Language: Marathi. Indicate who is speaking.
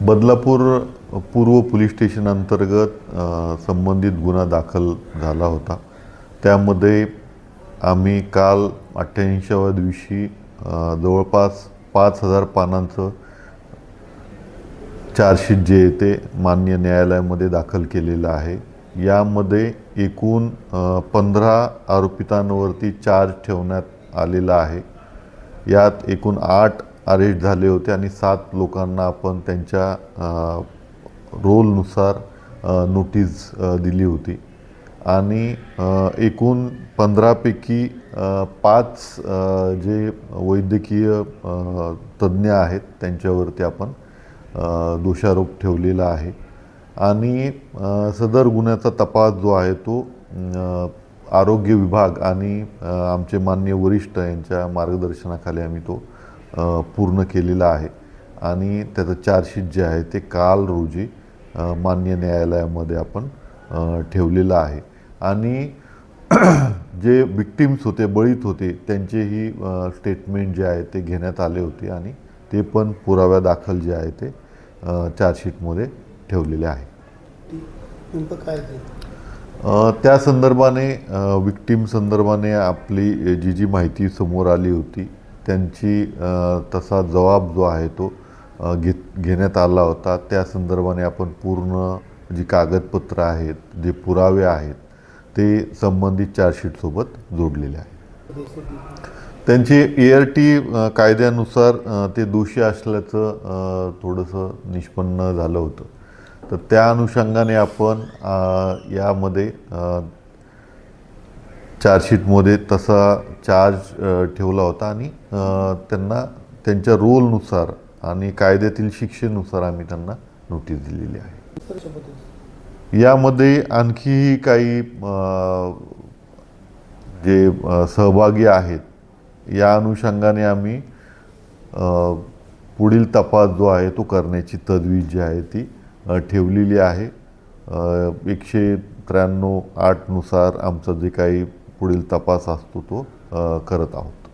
Speaker 1: बदलापूर पूर्व पोलीस स्टेशन अंतर्गत संबंधित गुन्हा दाखल झाला होता। त्यामध्ये आम्ही काल 88व्या दिवशी जवळपास 5000 पानांचं चार्जशीट जे आहे ते माननीय न्यायालयामध्ये दाखल केलेलं आहे। यामध्ये एकूण 15 आरोपितांवरती चार्ज ठेवण्यात आलेला आहे। यात एकूण 8 अरेस्ट झाले होते आणि 7 लोकांना आपण त्यांच्या रोलनुसार नोटीस दिली होती आणि एकूण 15 पैकी 5 जे वैद्यकीय तज्ञ आहेत त्यांच्यावरती आपण दोषारोप ठेवलेला आहे आणि सदर गुन्ह्याचा तपास जो आहे तो आरोग्य विभाग आणि आमचे माननीय वरिष्ठ यांच्या मार्गदर्शनाखाली आम्ही तो पूर्ण केलेला आहे आणि त्याचं चार्जशीट जे आहे ते काल रोजी माननीय न्यायालयामध्ये आपण ठेवलेलं आहे आणि जे विक्टिम्स होते, बळीत होते, त्यांचेही स्टेटमेंट जे आहे ते घेण्यात आले होते आणि ते पण पुराव्या दाखल जे आहे ते चार्जशीटमध्ये ठेवलेले आहे। त्या संदर्भाने विक्टिम संदर्भाने आपली जी माहिती समोर आली होती त्यांची तसा जबाब जो आहे तो घेण्यात आला होता। त्या संदर्भाने आपण पूर्ण जी कागदपत्र आहेत, जे पुरावे आहेत ते संबंधित चार्जशीटसोबत जोडलेले आहेत। त्यांची ART कायद्यानुसार ते दोषी असल्याचं थोडंसं निष्पन्न झालं होतं, तर त्या अनुषंगाने आपण यामध्ये चार्जशीटमध्ये तसा चार्ज ठेवला होता आणि त्यांना त्यांच्या रोलनुसार आणि कायद्यातील शिक्षेनुसार आम्ही त्यांना नोटीस दिलेली आहे। यामध्ये आणखीही काही जे सहभागी आहेत या अनुषंगाने आम्ही पुढील तपास जो आहे तो करण्याची तजवीज जी आहे ती ठेवलेली आहे। 193(8) नुसार आमचा जे काही पुढील तपास असतो तो करत आहोत।